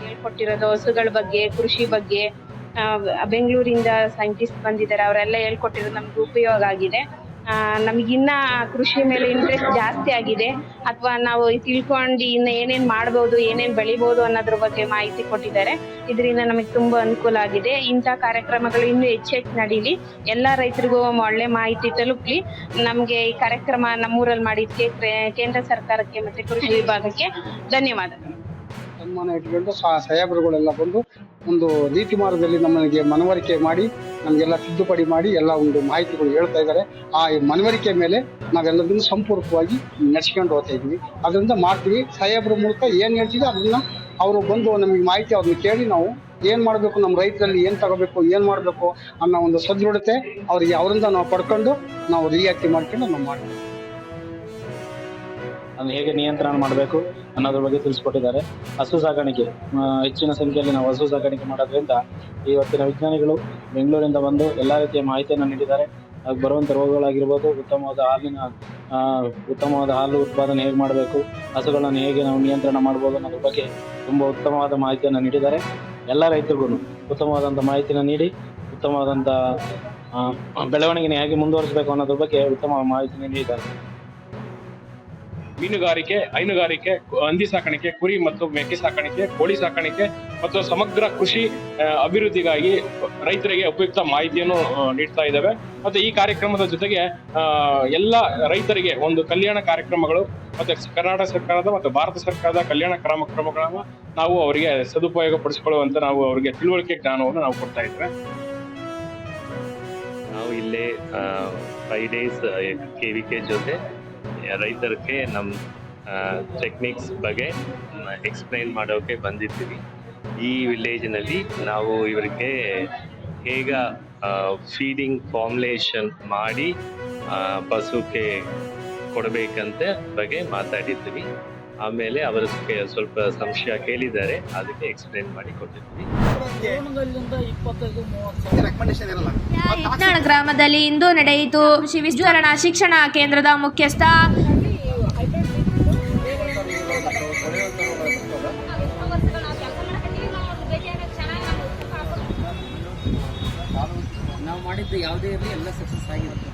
ಹೇಳ್ಕೊಟ್ಟಿರೋದು ಹಸುಗಳ ಬಗ್ಗೆ, ಕೃಷಿ ಬಗ್ಗೆ. ಬೆಂಗಳೂರಿಂದ ಸೈಂಟಿಸ್ಟ್ ಬಂದಿದ್ದಾರೆ, ಅವರೆಲ್ಲ ಹೇಳ್ಕೊಟ್ಟಿರೋದು ನಮ್ಗೆ ಉಪಯೋಗ ಆಗಿದೆ. ನಮಗಿನ್ನ ಕೃಷಿ ಮೇಲೆ ಇಂಟ್ರೆಸ್ಟ್ ಜಾಸ್ತಿ ಆಗಿದೆ, ಅಥವಾ ನಾವು ತಿಳ್ಕೊಂಡು ಇನ್ನು ಏನೇನ್ ಮಾಡ್ಬೋದು, ಏನೇನ್ ಬೆಳಿಬೋದು ಅನ್ನೋದ್ರ ಬಗ್ಗೆ ಮಾಹಿತಿ ಕೊಟ್ಟಿದ್ದಾರೆ. ಇದರಿಂದ ನಮಗೆ ತುಂಬಾ ಅನುಕೂಲ ಆಗಿದೆ. ಇಂಥ ಕಾರ್ಯಕ್ರಮಗಳು ಇನ್ನೂ ಹೆಚ್ಚೆಚ್ಚು ನಡೀಲಿ, ಎಲ್ಲಾ ರೈತರಿಗೂ ಒಳ್ಳೆ ಮಾಹಿತಿ ತಲುಪಲಿ. ನಮ್ಗೆ ಈ ಕಾರ್ಯಕ್ರಮ ನಮ್ಮೂರಲ್ಲಿ ಮಾಡಿದ್ದಕ್ಕೆ ಕೇಂದ್ರ ಸರ್ಕಾರಕ್ಕೆ ಮತ್ತೆ ಕೃಷಿ ವಿಭಾಗಕ್ಕೆ ಧನ್ಯವಾದ. ಸನ್ಮಾನ ಇಟ್ಕೊಂಡು ಸಾಹೇಬರುಗಳೆಲ್ಲ ಬಂದು ಒಂದು ನೀತಿ ಮಾರ್ಗದಲ್ಲಿ ನಮಗೆ ಮನವರಿಕೆ ಮಾಡಿ ನಮಗೆಲ್ಲ ತಿದ್ದುಪಡಿ ಮಾಡಿ ಎಲ್ಲ ಒಂದು ಮಾಹಿತಿಗಳು ಹೇಳ್ತಾ ಇದ್ದಾರೆ. ಆ ಮನವರಿಕೆ ಮೇಲೆ ನಾವೆಲ್ಲದನ್ನು ಸಂಪೂರ್ಣವಾಗಿ ನಡೆಸ್ಕೊಂಡು ಹೋಗ್ತಾ ಇದ್ವಿ. ಅದರಿಂದ ಮಾಡ್ತೀವಿ. ಸಾಹೇಬ್ರ ಮೂಲಕ ಏನು ಹೇಳ್ತೀವಿ ಅದನ್ನ ಅವರು ಬಂದು ನಮಗೆ ಮಾಹಿತಿ ಅವ್ರನ್ನ ಕೇಳಿ ನಾವು ಏನು ಮಾಡಬೇಕು, ನಮ್ಮ ರೈತರಲ್ಲಿ ಏನು ತಗೋಬೇಕು, ಏನು ಮಾಡಬೇಕು ಅನ್ನೋ ಒಂದು ಸದೃಢತೆ ಅವರಿಗೆ ಅವರಿಂದ ನಾವು ಪಡ್ಕೊಂಡು ನಾವು ರಿಯಾಯಿತಿ ಮಾಡ್ಕೊಂಡು ನಾವು ಮಾಡ್ತೀವಿ. ಅದನ್ನು ಹೇಗೆ ನಿಯಂತ್ರಣ ಮಾಡಬೇಕು ಅನ್ನೋದ್ರ ಬಗ್ಗೆ ತಿಳಿಸ್ಕೊಟ್ಟಿದ್ದಾರೆ. ಹಸು ಸಾಕಾಣಿಕೆ ಹೆಚ್ಚಿನ ಸಂಖ್ಯೆಯಲ್ಲಿ ನಾವು ಹಸು ಸಾಕಾಣಿಕೆ ಮಾಡೋದ್ರಿಂದ ಇವತ್ತಿನ ವಿಜ್ಞಾನಿಗಳು ಬೆಂಗಳೂರಿಂದ ಬಂದು ಎಲ್ಲ ರೀತಿಯ ಮಾಹಿತಿಯನ್ನು ನೀಡಿದ್ದಾರೆ. ಅದು ಬರುವಂಥ ರೋಗಗಳಾಗಿರ್ಬೋದು, ಉತ್ತಮವಾದ ಹಾಲು ಉತ್ಪಾದನೆ ಹೇಗೆ ಮಾಡಬೇಕು, ಹಸುಗಳನ್ನು ಹೇಗೆ ನಾವು ನಿಯಂತ್ರಣ ಮಾಡ್ಬೋದು ಅನ್ನೋದ್ರ ಬಗ್ಗೆ ತುಂಬ ಉತ್ತಮವಾದ ಮಾಹಿತಿಯನ್ನು ನೀಡಿದ್ದಾರೆ. ಎಲ್ಲ ರೈತರಿಗೂ ಉತ್ತಮವಾದಂಥ ಮಾಹಿತಿಯನ್ನು ನೀಡಿ ಉತ್ತಮವಾದಂಥ ಬೆಳವಣಿಗೆನ ಹೇಗೆ ಮುಂದುವರಿಸಬೇಕು ಅನ್ನೋದ್ರ ಬಗ್ಗೆ ಉತ್ತಮ ಮಾಹಿತಿಯನ್ನು ನೀಡಿದ್ದಾರೆ. ಮೀನುಗಾರಿಕೆ, ಹೈನುಗಾರಿಕೆ, ಹಂದಿ ಸಾಕಾಣಿಕೆ, ಕುರಿ ಮತ್ತು ಮೇಕೆ ಸಾಕಾಣಿಕೆ, ಕೋಳಿ ಸಾಕಾಣಿಕೆ ಮತ್ತು ಸಮಗ್ರ ಕೃಷಿ ಅಭಿವೃದ್ಧಿಗಾಗಿ ರೈತರಿಗೆ ಉಪಯುಕ್ತ ಮಾಹಿತಿಯನ್ನು ನೀಡ್ತಾ ಇದ್ದಾವೆ. ಮತ್ತೆ ಈ ಕಾರ್ಯಕ್ರಮದ ಜೊತೆಗೆ ಎಲ್ಲ ರೈತರಿಗೆ ಒಂದು ಕಲ್ಯಾಣ ಕಾರ್ಯಕ್ರಮಗಳು ಮತ್ತೆ ಕರ್ನಾಟಕ ಸರ್ಕಾರದ ಮತ್ತು ಭಾರತ ಸರ್ಕಾರದ ಕಲ್ಯಾಣ ಕ್ರಮಗಳನ್ನು ನಾವು ಅವರಿಗೆ ಸದುಪಯೋಗ ಪಡಿಸಿಕೊಳ್ಳುವಂತ ನಾವು ಅವರಿಗೆ ತಿಳುವಳಿಕೆ ಜ್ಞಾನವನ್ನು ನಾವು ಕೊಡ್ತಾ ಇದ್ದೇವೆ. ನಾವು ಇಲ್ಲೇ 5 days KVK ಜೊತೆ ರೈತರಿಗೆ ನಮ್ಮ ಟೆಕ್ನಿಕ್ಸ್ ಬಗ್ಗೆ ಎಕ್ಸ್ಪ್ಲೈನ್ ಮಾಡೋಕೆ ಬಂದಿದ್ದೀವಿ. ಈ ವಿಲೇಜ್ನಲ್ಲಿ ನಾವು ಇವರಿಗೆ ಹೇಗೆ ಫೀಡಿಂಗ್ ಫಾರ್ಮುಲೇಷನ್ ಮಾಡಿ ಪಶುಕ್ಕೆ ಕೊಡಬೇಕಂತ ಬಗ್ಗೆ ಮಾತಾಡಿದ್ವಿ. ಆಮೇಲೆ ಅವರು ಸ್ವಲ್ಪ ಸಂಶಯ ಕೇಳಿದ್ದಾರೆ, ಅದಕ್ಕೆ ಎಕ್ಸ್ಪ್ಲೈನ್ ಮಾಡಿ ಕೊಟ್ಟಿದ್ವಿ. ಇಟ್ನಾಳ್ ಗ್ರಾಮದಲ್ಲಿ ಇಂದು ನಡೆಯಿತು ಕೃಷಿ ವಿಸ್ತರಣಾ ಶಿಕ್ಷಣ ಕೇಂದ್ರದ ಮುಖ್ಯಸ್ಥ ನಾವು ಮಾಡಿದ್ದು ಯಾವುದೇ ಇರಲಿ ಎಲ್ಲ ಸಕ್ಸಸ್ ಆಗಿರುತ್ತೆ.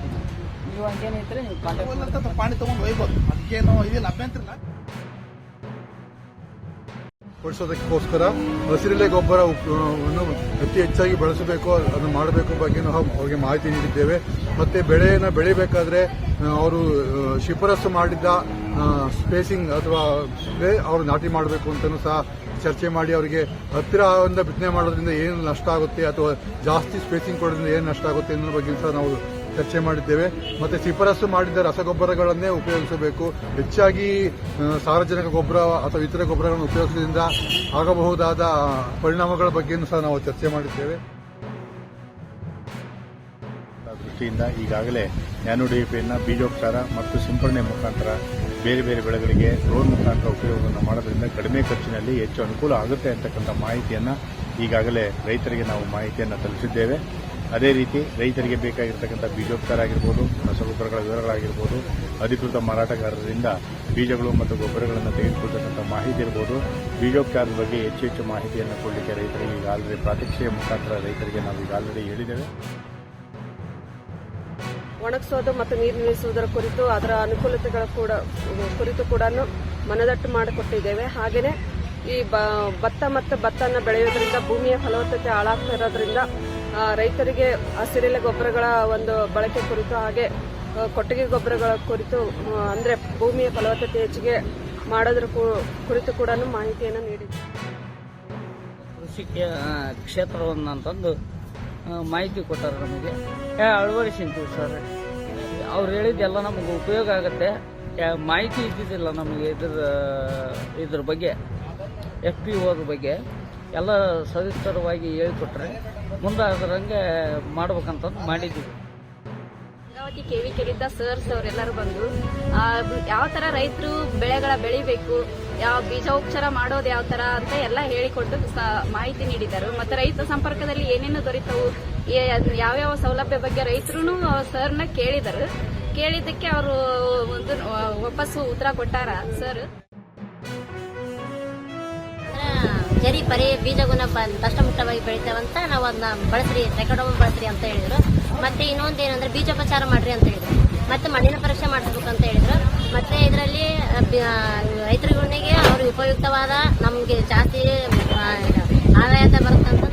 ನೀವು ಹಂಗೇನೈತ್ರಿ, ನೀವು ಕಾಂಟ್ಯಾಕ್ಟ್ ಪಾಣಿ ತೊಗೊಂಡು ಒಯ್ಬೋದು, ಅದಕ್ಕೇನು ಇದಿಲ್ಲ, ಅಭ್ಯಂತರ ಇಲ್ಲ. ಕೊಡಿಸೋದಕ್ಕೋಸ್ಕರ ಹಸಿರೆಲೆ ಗೊಬ್ಬರವನ್ನು ಅತಿ ಹೆಚ್ಚಾಗಿ ಬಳಸಬೇಕು, ಅದನ್ನು ಮಾಡಬೇಕು ಬಗ್ಗೆ ನಾವು ಅವರಿಗೆ ಮಾಹಿತಿ ನೀಡಿದ್ದೇವೆ. ಮತ್ತು ಬೆಳೆಯನ್ನು ಬೆಳಿಬೇಕಾದ್ರೆ ಅವರು ಶಿಫಾರಸು ಮಾಡಿದ್ದ ಸ್ಪೇಸಿಂಗ್ ಅಥವಾ ಅವರು ನಾಟಿ ಮಾಡಬೇಕು ಅಂತಲೂ ಸಹ ಚರ್ಚೆ ಮಾಡಿ ಅವರಿಗೆ ಹತ್ತಿರದಿಂದ ಬಿತ್ತನೆ ಮಾಡೋದ್ರಿಂದ ಏನು ನಷ್ಟ ಆಗುತ್ತೆ ಅಥವಾ ಜಾಸ್ತಿ ಸ್ಪೇಸಿಂಗ್ ಕೊಡೋದ್ರಿಂದ ಏನು ನಷ್ಟ ಆಗುತ್ತೆ ಅನ್ನೋ ಬಗ್ಗೆ ಸಹ ನಾವು ಚರ್ಚೆ ಮಾಡಿದ್ದೇವೆ. ಮತ್ತು ಶಿಫಾರಸು ಮಾಡಿದ ರಸಗೊಬ್ಬರಗಳನ್ನೇ ಉಪಯೋಗಿಸಬೇಕು. ಹೆಚ್ಚಾಗಿ ಸಾರಜನಕ ಗೊಬ್ಬರ ಅಥವಾ ಇತರ ಗೊಬ್ಬರಗಳನ್ನು ಉಪಯೋಗಿಸೋದ್ರಿಂದ ಆಗಬಹುದಾದ ಪರಿಣಾಮಗಳ ಬಗ್ಗೆಯೂ ಸಹ ನಾವು ಚರ್ಚೆ ಮಾಡಿದ್ದೇವೆ. ದೃಷ್ಟಿಯಿಂದ ಈಗಾಗಲೇ ನ್ಯಾನೋ DAPಯನ್ನು ಬೀಜೋಪಚಾರ ಮತ್ತು ಸಿಂಪಡಣೆ ಮುಖಾಂತರ ಬೇರೆ ಬೇರೆ ಬೆಳೆಗಳಿಗೆ ಡ್ರೋನ್ ಮುಖಾಂತರ ಉಪಯೋಗವನ್ನು ಮಾಡೋದ್ರಿಂದ ಕಡಿಮೆ ಖರ್ಚಿನಲ್ಲಿ ಹೆಚ್ಚು ಅನುಕೂಲ ಆಗುತ್ತೆ ಅಂತಕ್ಕಂಥ ಮಾಹಿತಿಯನ್ನು ಈಗಾಗಲೇ ರೈತರಿಗೆ ನಾವು ಮಾಹಿತಿಯನ್ನು ತಲುಪಿಸಿದ್ದೇವೆ. ಅದೇ ರೀತಿ ರೈತರಿಗೆ ಬೇಕಾಗಿರ್ತಕ್ಕಂಥ ಬೀಜೋಪಚಾರ ಆಗಿರ್ಬೋದು, ರಸಗೊಬ್ಬರಗಳ ವಿವರಗಳಾಗಿರ್ಬೋದು, ಅಧಿಕೃತ ಮಾರಾಟಗಾರರಿಂದ ಬೀಜಗಳು ಮತ್ತು ಗೊಬ್ಬರಗಳನ್ನು ತೆಗೆದುಕೊಳ್ತಕ್ಕಂಥ ಮಾಹಿತಿ ಇರ್ಬೋದು, ಬೀಜೋಪಚಾರದ ಬಗ್ಗೆ ಹೆಚ್ಚು ಮಾಹಿತಿಯನ್ನು ಕೊಡಲಿಕ್ಕೆ ರೈತರಿಗೆ ಈಗಾಗಲೇ ಪ್ರಾತ್ಯಕ್ಷಿಕೆ ಮುಖಾಂತರ ರೈತರಿಗೆ ನಾವು ಈಗಾಗಲೇ ಹೇಳಿದ್ದೇವೆ. ಒಣಗಿಸೋದು ಮತ್ತು ನೀರು ನಿಲ್ಲಿಸುವುದರ ಕುರಿತು ಅದರ ಅನುಕೂಲತೆಗಳ ಕುರಿತು ಕೂಡ ಮನದಟ್ಟು ಮಾಡಿಕೊಟ್ಟಿದ್ದೇವೆ. ಹಾಗೆಯೇ ಈ ಭತ್ತ ಮತ್ತು ಭತ್ತನ ಬೆಳೆಯೋದ್ರಿಂದ ಭೂಮಿಯ ಫಲವತ್ತತೆ ಹಾಳಾಗ್ತಾ ಇರೋದ್ರಿಂದ ರೈತರಿಗೆ ಹಸಿರೆಲೆ ಗೊಬ್ಬರಗಳ ಒಂದು ಬಳಕೆ ಕುರಿತು ಹಾಗೆ ಕೊಟ್ಟಿಗೆ ಗೊಬ್ಬರಗಳ ಕುರಿತು ಅಂದರೆ ಭೂಮಿಯ ಫಲವತ್ತತೆ ಹೆಚ್ಚಿಗೆ ಮಾಡೋದ್ರ ಕುರಿತು ಕೂಡ ಮಾಹಿತಿಯನ್ನು ನೀಡಿದೆ. ಕೃಷಿ ಕ್ಷೇತ್ರವನ್ನಂತಂದು ಮಾಹಿತಿ ಕೊಟ್ಟಾರೆ, ನಮಗೆ ಅಳವಡಿಸಿಂತೀವಿ ಸರ್. ಅವ್ರು ಹೇಳಿದ್ದೆಲ್ಲ ನಮಗೆ ಉಪಯೋಗ ಆಗುತ್ತೆ. ಮಾಹಿತಿ ಇದ್ದಿದ್ದಿಲ್ಲ ನಮಗೆ ಇದ್ರ ಬಗ್ಗೆ FPOದ ಬಗ್ಗೆ. ಎಲ್ಲ ಸವಿಸ್ತರವಾಗಿ ಹೇಳಿಕೊಟ್ರೆ ಮುಂದೆ ಅದರಂಗೆ ಮಾಡ್ಬೇಕಂತ ಮಾಡಿದ್ದೀವಿ. ಗಂಗಾವತಿ KVKಲಿದ್ದ ಸರ್ಸ್ ಅವರೆಲ್ಲರೂ ಬಂದು ಯಾವ ತರ ರೈತರು ಬೆಳೆಗಳ ಬೆಳಿಬೇಕು, ಯಾವ ಬೀಜೋಪಚಾರ ಮಾಡೋದು ಯಾವ ತರ ಅಂತ ಎಲ್ಲ ಹೇಳಿಕೊಟ್ಟು ಮಾಹಿತಿ ನೀಡಿದರು. ಮತ್ತೆ ರೈತ ಸಂಪರ್ಕದಲ್ಲಿ ಏನೇನು ದೊರೀತವು, ಯಾವ್ಯಾವ ಸೌಲಭ್ಯ ಬಗ್ಗೆ ರೈತರು ಸರ್ನ ಕೇಳಿದರು. ಕೇಳಿದ್ದಕ್ಕೆ ಅವರು ಒಂದು ವಾಪಸ್ಸು ಉತ್ತರ ಕೊಟ್ಟಾರ ಸರ್. ಜರಿ ಪರಿ ಬೀಜಗುಣ ದಷ್ಟಮುಟ್ಟವಾಗಿ ಬೆಳಿತೇವಂತ ನಾವು ಅದನ್ನ ಬಳಸ್ರಿ, ಟ್ರೈಕೋಡರ್ಮ ಬಳಸ್ರಿ ಅಂತ ಹೇಳಿದ್ರು. ಮತ್ತೆ ಇನ್ನೊಂದು ಏನಂದ್ರೆ ಬೀಜೋಪಚಾರ ಮಾಡ್ರಿ ಅಂತ ಹೇಳಿದ್ರು. ಮತ್ತೆ ಮಣ್ಣಿನ ಪರೀಕ್ಷೆ ಮಾಡಿಸ್ಬೇಕು ಅಂತ ಹೇಳಿದ್ರು. ಮತ್ತೆ ಇದರಲ್ಲಿ ರೈತರುಗಳಿಗೆ ಅವ್ರಿಗೆ ಉಪಯುಕ್ತವಾದ ನಮ್ಗೆ ಜಾಸ್ತಿ ಆದಾಯ ಬರುತ್ತಂತ